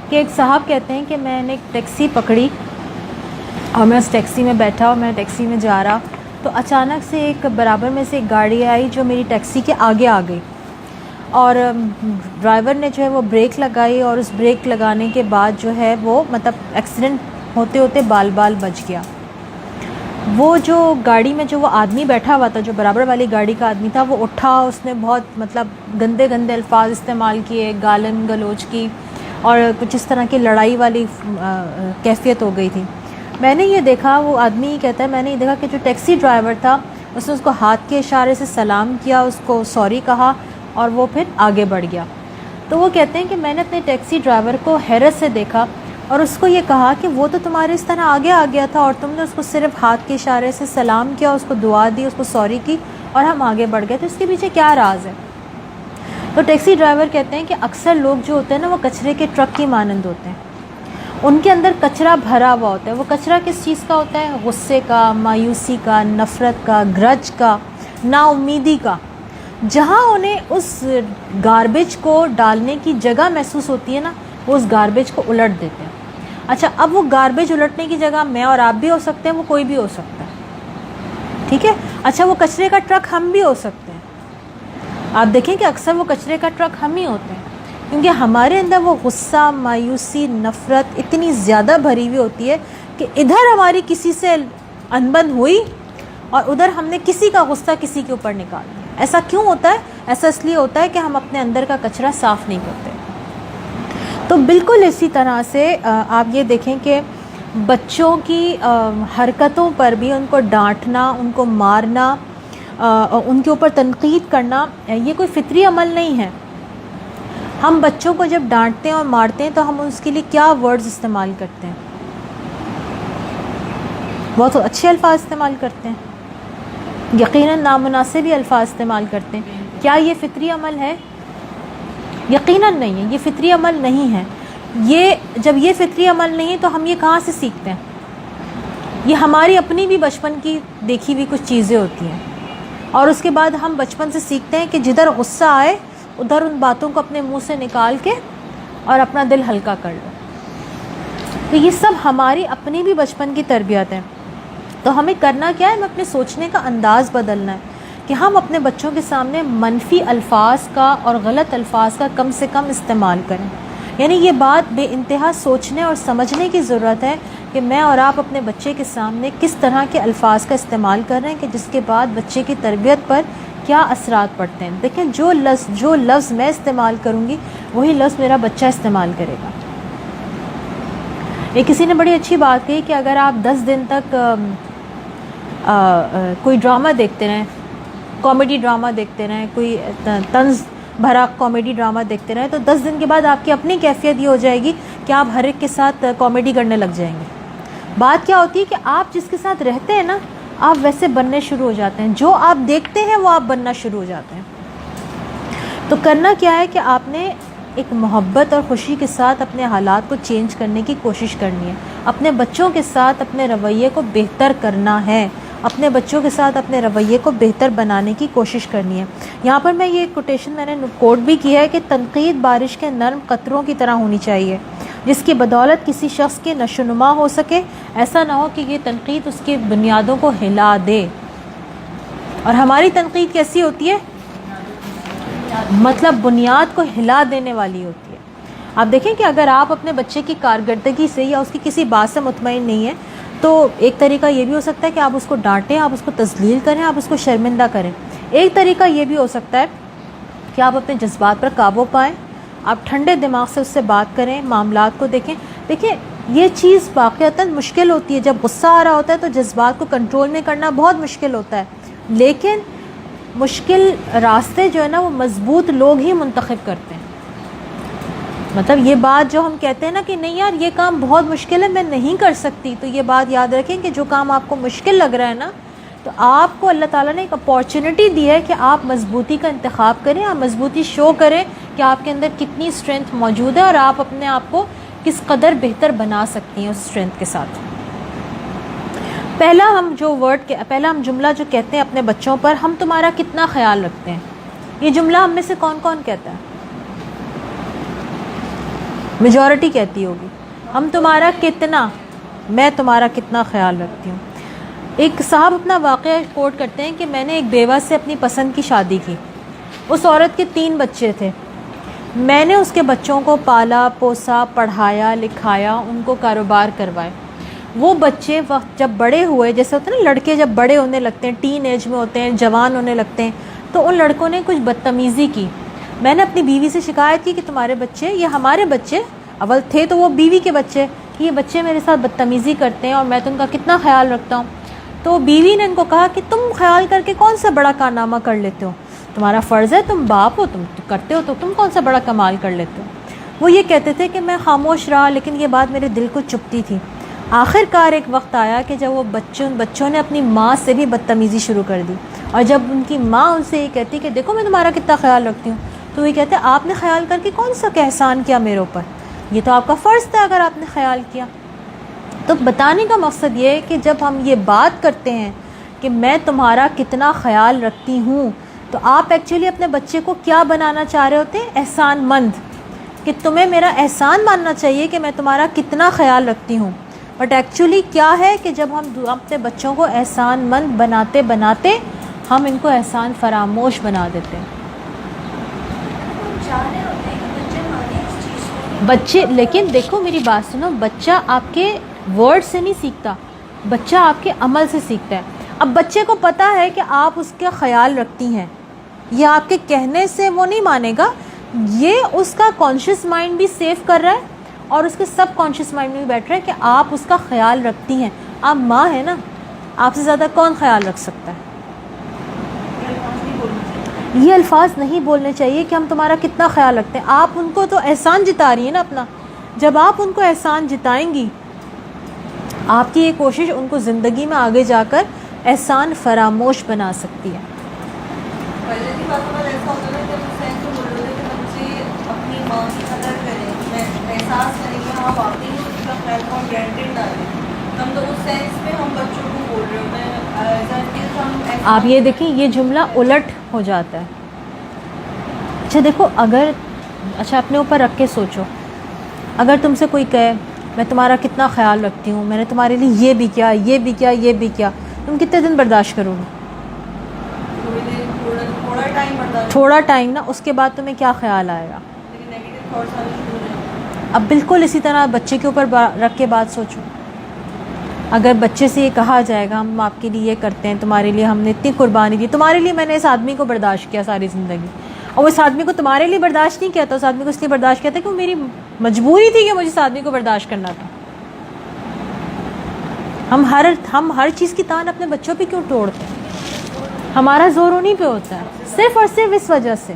کہ ایک صاحب کہتے ہیں کہ میں نے ایک ٹیکسی پکڑی اور میں اس ٹیکسی میں بیٹھا اور میں ٹیکسی میں جا رہا، تو اچانک سے ایک برابر میں سے ایک گاڑی آئی جو میری ٹیکسی کے آگے آ گئی، اور ڈرائیور نے جو ہے وہ بریک لگائی، اور اس بریک لگانے کے بعد جو ہے وہ مطلب ایکسیڈنٹ ہوتے ہوتے بال بال بچ گیا۔ وہ جو گاڑی میں جو وہ آدمی بیٹھا ہوا تھا، جو برابر والی گاڑی کا آدمی تھا، وہ اٹھا، اس نے بہت مطلب گندے گندے الفاظ استعمال کیے، گالن گلوچ کی، اور کچھ اس طرح کی لڑائی والی کیفیت ہو گئی تھی۔ میں نے یہ دیکھا، وہ آدمی یہ کہتا ہے، میں نے یہ دیکھا کہ جو ٹیکسی ڈرائیور تھا اس نے اس کو ہاتھ کے اشارے سے سلام کیا، اس کو سوری کہا، اور وہ پھر آگے بڑھ گیا۔ تو وہ کہتے ہیں کہ میں نے اپنے ٹیکسی ڈرائیور کو حیرت سے دیکھا اور اس کو یہ کہا کہ وہ تو تمہارے اس طرح آگے آ گیا تھا اور تم نے اس کو صرف ہاتھ کے اشارے سے سلام کیا، اس کو دعا دی، اس کو سوری کی، اور ہم آگے بڑھ گئے، تو اس کے پیچھے کیا راز ہے؟ تو ٹیکسی ڈرائیور کہتے ہیں کہ اکثر لوگ جو ہوتے ہیں نا وہ کچرے کے ٹرک کی مانند ہوتے ہیں، ان کے اندر کچرا بھرا ہوا ہوتا ہے۔ وہ کچرا کس چیز کا ہوتا ہے؟ غصے کا، مایوسی کا، نفرت کا، گرج کا، نا امیدی کا۔ جہاں انہیں اس گاربیج کو ڈالنے کی جگہ محسوس ہوتی ہے نا، وہ اس گاربیج کو الٹ دیتے ہیں۔ اچھا، اب وہ گاربیج الٹنے کی جگہ میں اور آپ بھی ہو سکتے ہیں، وہ کوئی بھی ہو سکتا ہے، ٹھیک ہے؟ اچھا، وہ کچرے کا ٹرک ہم بھی ہو سکتے ہیں۔ آپ دیکھیں کہ اکثر وہ کچرے کا ٹرک ہم ہی ہوتے ہیں، کیونکہ ہمارے اندر وہ غصہ، مایوسی، نفرت اتنی زیادہ بھری ہوئی ہوتی ہے کہ ادھر ہماری کسی سے انبن ہوئی اور ادھر ہم نے کسی کا غصہ کسی کے اوپر نکال دیا۔ ایسا کیوں ہوتا ہے؟ ایسا اس لیے ہوتا ہے کہ ہم اپنے اندر کا کچرا صاف نہیں کرتے۔ تو بالکل اسی طرح سے آپ یہ دیکھیں کہ بچوں کی حرکتوں پر بھی ان کو ڈانٹنا، ان کو مارنا، ان کے اوپر تنقید کرنا، یہ کوئی فطری عمل نہیں ہے۔ ہم بچوں کو جب ڈانٹتے ہیں اور مارتے ہیں تو ہم اس کے لیے کیا ورڈز استعمال کرتے ہیں؟ بہت اچھے الفاظ استعمال کرتے ہیں، یقیناً نامناسب ہی الفاظ استعمال کرتے ہیں۔ کیا یہ فطری عمل ہے؟ یقیناً نہیں ہے، یہ فطری عمل نہیں ہے۔ جب یہ فطری عمل نہیں تو ہم یہ کہاں سے سیکھتے ہیں؟ یہ ہماری اپنی بھی بچپن کی دیکھی ہوئی کچھ چیزیں ہوتی ہیں، اور اس کے بعد ہم بچپن سے سیکھتے ہیں کہ جدھر غصہ آئے ادھر ان باتوں کو اپنے منہ سے نکال کے اور اپنا دل ہلکا کر لو۔ تو یہ سب ہماری اپنی بھی بچپن کی تربیت ہے۔ تو ہمیں کرنا کیا ہے؟ ہمیں اپنے سوچنے کا انداز بدلنا ہے کہ ہم اپنے بچوں کے سامنے منفی الفاظ کا اور غلط الفاظ کا کم سے کم استعمال کریں۔ یعنی یہ بات بے انتہا سوچنے اور سمجھنے کی ضرورت ہے کہ میں اور آپ اپنے بچے کے سامنے کس طرح کے الفاظ کا استعمال کر رہے ہیں کہ جس کے بعد بچے کی تربیت پر کیا اثرات پڑتے ہیں۔ دیکھیں، جو لفظ میں استعمال کروں گی وہی لفظ میرا بچہ استعمال کرے گا۔ یہ کسی نے بڑی اچھی بات کہی کہ اگر آپ 10 دن تک کوئی ڈرامہ دیکھتے رہیں، کامیڈی ڈرامہ دیکھتے رہیں، کوئی طنز بھرا کامیڈی ڈرامہ دیکھتے رہیں، تو 10 دن کے بعد آپ کی اپنی کیفیت یہ ہو جائے گی کہ آپ ہر ایک کے ساتھ کامیڈی کرنے لگ جائیں گے۔ بات کیا ہوتی ہے کہ آپ جس کے ساتھ رہتے ہیں نا، آپ ویسے بننے شروع ہو جاتے ہیں، جو آپ دیکھتے ہیں وہ آپ بننا شروع ہو جاتے ہیں۔ تو کرنا کیا ہے کہ آپ نے ایک محبت اور خوشی کے ساتھ اپنے حالات کو چینج کرنے کی کوشش کرنی ہے، اپنے بچوں کے ساتھ اپنے رویے کو بہتر کرنا ہے، اپنے بچوں کے ساتھ اپنے رویے کو بہتر بنانے کی کوشش کرنی ہے۔ یہاں پر میں یہ کوٹیشن میں نے کوٹ بھی کیا ہے کہ تنقید بارش کے نرم قطروں کی طرح ہونی چاہیے جس کی بدولت کسی شخص کی نشو و نما ہو سکے۔ ایسا نہ ہو کہ یہ تنقید اس کی بنیادوں کو ہلا دے۔ اور ہماری تنقید کیسی ہوتی ہے؟ مطلب بنیاد کو ہلا دینے والی ہوتی ہے۔ آپ دیکھیں کہ اگر آپ اپنے بچے کی کارکردگی سے یا اس کی کسی بات سے مطمئن نہیں ہیں تو ایک طریقہ یہ بھی ہو سکتا ہے کہ آپ اس کو ڈانٹیں، آپ اس کو تذلیل کریں، آپ اس کو شرمندہ کریں۔ ایک طریقہ یہ بھی ہو سکتا ہے کہ آپ اپنے جذبات پر قابو پائیں، آپ ٹھنڈے دماغ سے اس سے بات کریں، معاملات کو دیکھیں۔ دیکھیں، یہ چیز واقعتاً مشکل ہوتی ہے، جب غصہ آ رہا ہوتا ہے تو جذبات کو کنٹرول میں کرنا بہت مشکل ہوتا ہے، لیکن مشکل راستے جو ہے نا وہ مضبوط لوگ ہی منتخب کرتے ہیں۔ مطلب یہ بات جو ہم کہتے ہیں نا کہ نہیں یار یہ کام بہت مشکل ہے، میں نہیں کر سکتی، تو یہ بات یاد رکھیں کہ جو کام آپ کو مشکل لگ رہا ہے نا، تو آپ کو اللہ تعالیٰ نے ایک اپارچونٹی دی ہے کہ آپ مضبوطی کا انتخاب کریں، آپ مضبوطی شو کریں کہ آپ کے اندر کتنی اسٹرینتھ موجود ہے اور آپ اپنے آپ کو کس قدر بہتر بنا سکتی ہیں اس اسٹرینتھ کے ساتھ۔ پہلا ہم جملہ جو کہتے ہیں اپنے بچوں پر، ہم تمہارا کتنا خیال رکھتے ہیں، یہ جملہ ہم میں سے کون کون کہتا ہے؟ میجورٹی کہتی ہوگی ہم تمہارا کتنا، میں تمہارا کتنا خیال رکھتی ہوں. ایک صاحب اپنا واقعہ کوٹ کرتے ہیں کہ میں نے ایک بیوہ سے اپنی پسند کی شادی کی. اس عورت کے 3 بچے تھے. میں نے اس کے بچوں کو پالا پوسا، پڑھایا لکھایا، ان کو کاروبار کروائے. وہ بچے وقت جب بڑے ہوئے، جیسے ہوتا ہے نا لڑکے جب بڑے ہونے لگتے ہیں، ٹین ایج میں ہوتے ہیں، جوان ہونے لگتے ہیں، تو ان لڑکوں نے کچھ بدتمیزی کی. میں نے اپنی بیوی سے شکایت کی کہ تمہارے بچے، یہ ہمارے بچے اول تھے تو وہ بیوی کے بچے، کہ یہ بچے میرے ساتھ بدتمیزی کرتے ہیں اور میں تو ان کا کتنا خیال رکھتا ہوں. تو بیوی نے ان کو کہا کہ تم خیال کر کے کون سا بڑا کارنامہ کر لیتے ہو، تمہارا فرض ہے، تم باپ ہو، تم کرتے ہو تو تم کون سا بڑا کمال کر لیتے ہو. وہ یہ کہتے تھے کہ میں خاموش رہا، لیکن یہ بات میرے دل کو چبھتی تھی. آخر کار ایک وقت آیا کہ جب وہ بچوں نے اپنی ماں سے بھی بدتمیزی شروع کر دی، اور جب ان کی ماں ان سے یہ کہتی کہ دیکھو میں تمہارا کتنا خیال رکھتی ہوں، تو وہ کہتے آپ نے خیال کر کے کون سا احسان کیا میرے اوپر، یہ تو آپ کا فرض تھا اگر آپ نے خیال کیا. تو بتانے کا مقصد یہ ہے کہ جب ہم یہ بات کرتے ہیں کہ میں تمہارا کتنا خیال رکھتی ہوں، تو آپ ایکچولی اپنے بچے کو کیا بنانا چاہ رہے ہوتے ہیں؟ احسان مند، کہ تمہیں میرا احسان ماننا چاہیے کہ میں تمہارا کتنا خیال رکھتی ہوں. بٹ ایکچولی کیا ہے کہ جب ہم اپنے بچوں کو احسان مند بناتے بناتے ہم ان کو احسان فراموش بنا دیتے ہیں. بچے، لیکن دیکھو میری بات سنو، بچہ آپ کے ورڈ سے نہیں سیکھتا، بچہ آپ کے عمل سے سیکھتا ہے. اب بچے کو پتہ ہے کہ آپ اس کا خیال رکھتی ہیں، یہ آپ کے کہنے سے وہ نہیں مانے گا، یہ اس کا کانشیس مائنڈ بھی سیو کر رہا ہے اور اس کے سب کانشیس مائنڈ میں بھی بیٹھ رہا ہے کہ آپ اس کا خیال رکھتی ہیں. آپ ماں ہیں نا، آپ سے زیادہ کون خیال رکھ سکتا ہے. یہ الفاظ نہیں بولنے چاہیے کہ ہم تمہارا کتنا خیال رکھتے ہیں. آپ ان کو تو احسان جتا رہی ہیں نا اپنا. جب آپ ان کو احسان جتائیں گی، آپ کی یہ کوشش ان کو زندگی میں آگے جا کر احسان فراموش بنا سکتی ہے. آپ یہ دیکھیں یہ جملہ الٹ ہو جاتا ہے. اچھا دیکھو، اچھا اپنے اوپر رکھ کے سوچو، اگر تم سے کوئی کہے میں تمہارا کتنا خیال رکھتی ہوں، میں نے تمہارے لیے یہ بھی کیا، یہ بھی کیا، یہ بھی کیا، تم کتنے دن برداشت کرو گے؟ تھوڑا ٹائم نا، اس کے بعد تمہیں کیا خیال آئے گا؟ اب بالکل اسی طرح بچے کے اوپر رکھ کے بات سوچو. اگر بچے سے یہ کہا جائے گا ہم آپ کے لیے یہ کرتے ہیں، تمہارے لیے ہم نے اتنی قربانی دی، تمہارے لیے میں نے اس آدمی کو برداشت کیا ساری زندگی، اور وہ اس آدمی کو تمہارے لیے برداشت نہیں کہتا، اس آدمی کو اس لیے برداشت کہتا ہے کہ وہ میری مجبوری تھی کہ مجھے اس آدمی کو برداشت کرنا تھا. ہم ہر چیز کی تان اپنے بچوں پہ کیوں توڑتے ہیں؟ ہمارا زور انہیں پہ ہوتا ہے صرف اور صرف اس وجہ سے